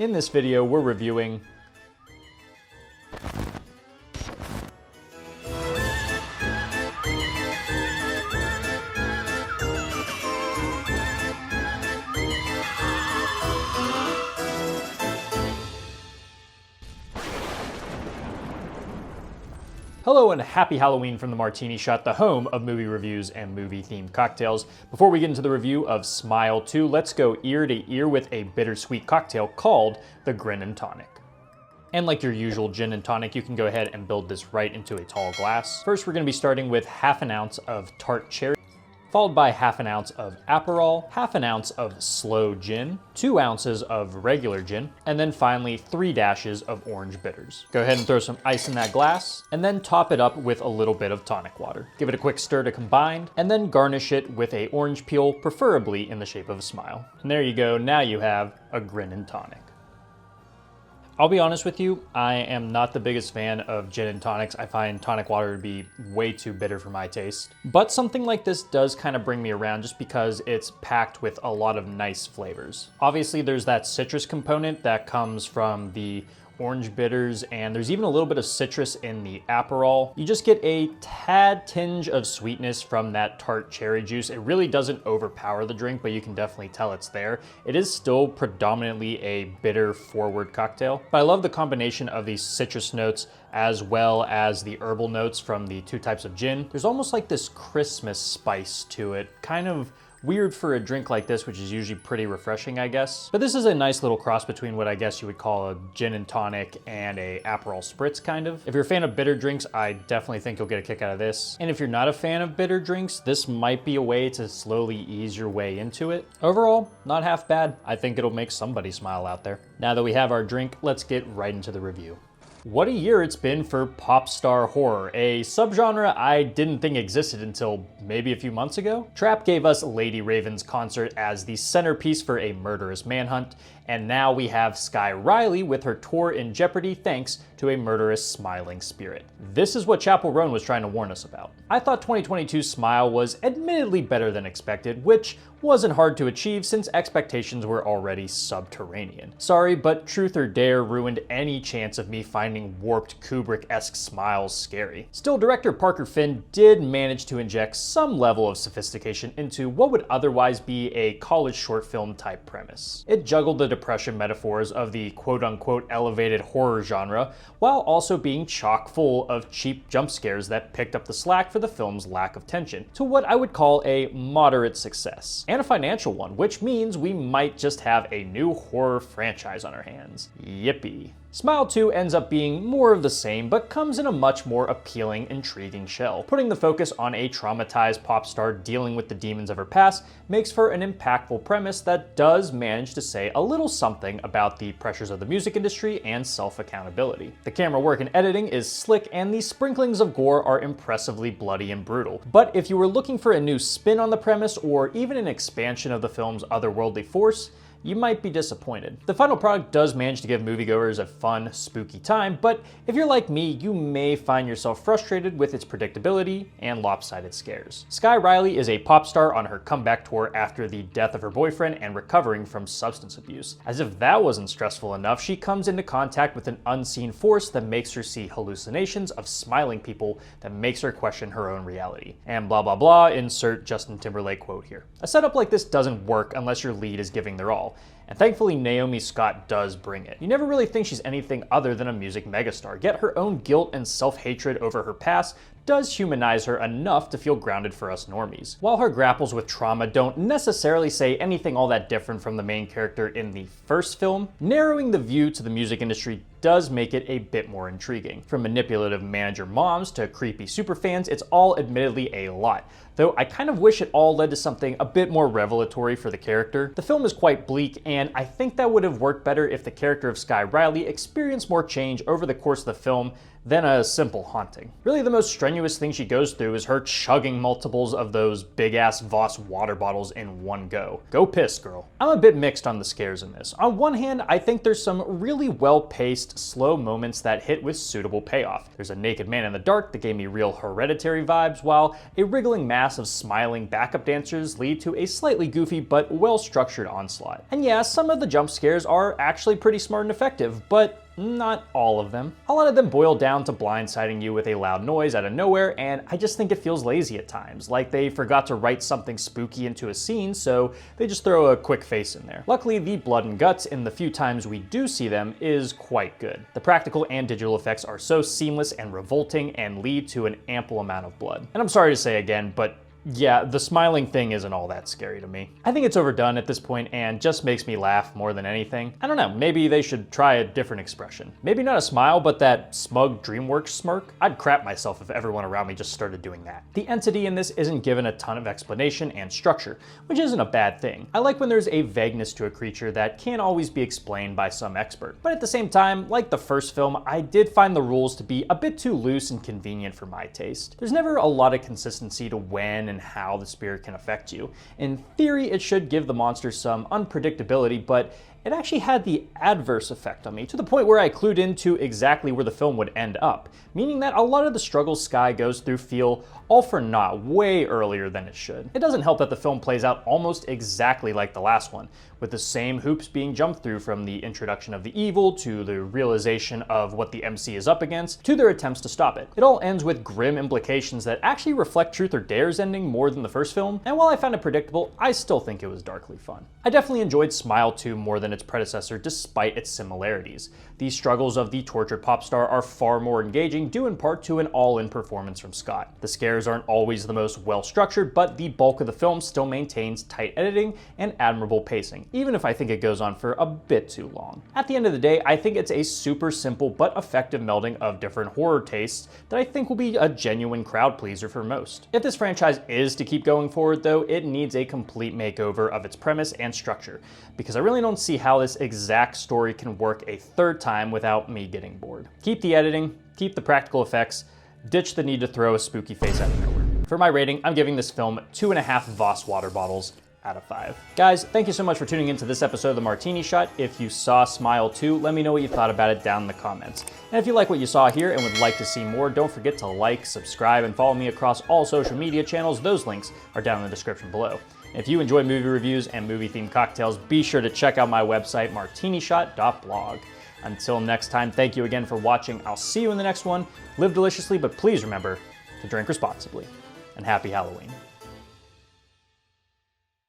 In this video, we're reviewing Hello and happy Halloween from the Martini Shot, the home of movie reviews and movie-themed cocktails. Before we get into the review of Smile 2, let's go ear to ear with a bittersweet cocktail called the Grin Tonic. And like your usual gin and tonic, you can go ahead and build this right into a tall glass. First, we're gonna be starting with half an ounce of tart cherry, followed by half an ounce of Aperol, half an ounce of sloe gin, 2 ounces of regular gin, and then finally 3 dashes of orange bitters. Go ahead and throw some ice in that glass, and then top it up with a little bit of tonic water. Give it a quick stir to combine, and then garnish it with a orange peel, preferably in the shape of a smile. And there you go, now you have a Grin Tonic. I'll be honest with you, I am not the biggest fan of gin and tonics. I find tonic water to be way too bitter for my taste. But something like this does kind of bring me around just because it's packed with a lot of nice flavors. Obviously, there's that citrus component that comes from the orange bitters, and there's even a little bit of citrus in the Aperol. You just get a tad tinge of sweetness from that tart cherry juice. It really doesn't overpower the drink, but you can definitely tell it's there. It is still predominantly a bitter forward cocktail, but I love the combination of these citrus notes as well as the herbal notes from the 2 types of gin. There's almost like this Christmas spice to it, kind of weird for a drink like this, which is usually pretty refreshing, I guess. But this is a nice little cross between what I guess you would call a gin and tonic and a Aperol spritz, kind of. If you're a fan of bitter drinks, I definitely think you'll get a kick out of this. And if you're not a fan of bitter drinks, this might be a way to slowly ease your way into it. Overall, not half bad. I think it'll make somebody smile out there. Now that we have our drink, let's get right into the review. What a year it's been for pop star horror, a subgenre I didn't think existed until maybe a few months ago. Trap gave us Lady Raven's concert as the centerpiece for a murderous manhunt, and now we have Sky Riley with her tour in jeopardy thanks to a murderous smiling spirit. This is what Chappell Roan was trying to warn us about. I thought 2022's Smile was admittedly better than expected, which wasn't hard to achieve since expectations were already subterranean. Sorry, but Truth or Dare ruined any chance of me finding warped Kubrick-esque smiles scary. Still, director Parker Finn did manage to inject some level of sophistication into what would otherwise be a college short film type premise. It juggled the depression metaphors of the quote-unquote elevated horror genre, while also being chock full of cheap jump scares that picked up the slack for the film's lack of tension, to what I would call a moderate success. And a financial one, which means we might just have a new horror franchise on our hands. Yippee. Smile 2 ends up being more of the same, but comes in a much more appealing, intriguing shell. Putting the focus on a traumatized pop star dealing with the demons of her past makes for an impactful premise that does manage to say a little something about the pressures of the music industry and self-accountability. The camera work and editing is slick, and the sprinklings of gore are impressively bloody and brutal. But if you were looking for a new spin on the premise, or even an expansion of the film's otherworldly force, you might be disappointed. The final product does manage to give moviegoers a fun, spooky time, but if you're like me, you may find yourself frustrated with its predictability and lopsided scares. Sky Riley is a pop star on her comeback tour after the death of her boyfriend and recovering from substance abuse. As if that wasn't stressful enough, she comes into contact with an unseen force that makes her see hallucinations of smiling people that makes her question her own reality. And blah blah blah, insert Justin Timberlake quote here. A setup like this doesn't work unless your lead is giving their all. And thankfully, Naomi Scott does bring it. You never really think she's anything other than a music megastar, yet her own guilt and self-hatred over her past does humanize her enough to feel grounded for us normies. While her grapples with trauma don't necessarily say anything all that different from the main character in the first film, narrowing the view to the music industry does make it a bit more intriguing. From manipulative manager moms to creepy superfans, it's all admittedly a lot, though I kind of wish it all led to something a bit more revelatory for the character. The film is quite bleak, and I think that would have worked better if the character of Sky Riley experienced more change over the course of the film than a simple haunting. Really, the most strenuous thing she goes through is her chugging multiples of those big-ass Voss water bottles in one go. Go piss, girl. I'm a bit mixed on the scares in this. On one hand, I think there's some really well-paced, slow moments that hit with suitable payoff. There's a naked man in the dark that gave me real Hereditary vibes, while a wriggling mass of smiling backup dancers lead to a slightly goofy but well-structured onslaught. And yeah, yes, some of the jump scares are actually pretty smart and effective, but not all of them. A lot of them boil down to blindsiding you with a loud noise out of nowhere, and I just think it feels lazy at times, like they forgot to write something spooky into a scene, so they just throw a quick face in there. Luckily, the blood and guts in the few times we do see them is quite good. The practical and digital effects are so seamless and revolting and lead to an ample amount of blood. And I'm sorry to say again, but yeah, the smiling thing isn't all that scary to me. I think it's overdone at this point and just makes me laugh more than anything. I don't know, maybe they should try a different expression. Maybe not a smile, but that smug DreamWorks smirk. I'd crap myself if everyone around me just started doing that. The entity in this isn't given a ton of explanation and structure, which isn't a bad thing. I like when there's a vagueness to a creature that can't always be explained by some expert. But at the same time, like the first film, I did find the rules to be a bit too loose and convenient for my taste. There's never a lot of consistency to when and how the spirit can affect you. In theory, it should give the monster some unpredictability, but it actually had the adverse effect on me, to the point where I clued into exactly where the film would end up, meaning that a lot of the struggles Skye goes through feel all for naught way earlier than it should. It doesn't help that the film plays out almost exactly like the last one, with the same hoops being jumped through from the introduction of the evil to the realization of what the MC is up against to their attempts to stop it. It all ends with grim implications that actually reflect Truth or Dare's ending more than the first film, and while I found it predictable, I still think it was darkly fun. I definitely enjoyed Smile 2 more than its predecessor despite its similarities. The struggles of the tortured pop star are far more engaging, due in part to an all-in performance from Scott. The scares aren't always the most well-structured, but the bulk of the film still maintains tight editing and admirable pacing, even if I think it goes on for a bit too long. At the end of the day, I think it's a super simple but effective melding of different horror tastes that I think will be a genuine crowd pleaser for most. If this franchise is to keep going forward though, it needs a complete makeover of its premise and structure, because I really don't see how this exact story can work a third time without me getting bored. Keep the editing, keep the practical effects, ditch the need to throw a spooky face out of nowhere. For my rating, I'm giving this film 2.5 Voss water bottles out of 5. Guys, thank you so much for tuning into this episode of the Martini Shot. If you saw Smile 2, let me know what you thought about it down in the comments. And if you like what you saw here and would like to see more, don't forget to like, subscribe, and follow me across all social media channels. Those links are down in the description below. If you enjoy movie reviews and movie-themed cocktails, be sure to check out my website, martinishot.blog. Until next time, thank you again for watching. I'll see you in the next one. Live deliciously, but please remember to drink responsibly. And happy Halloween.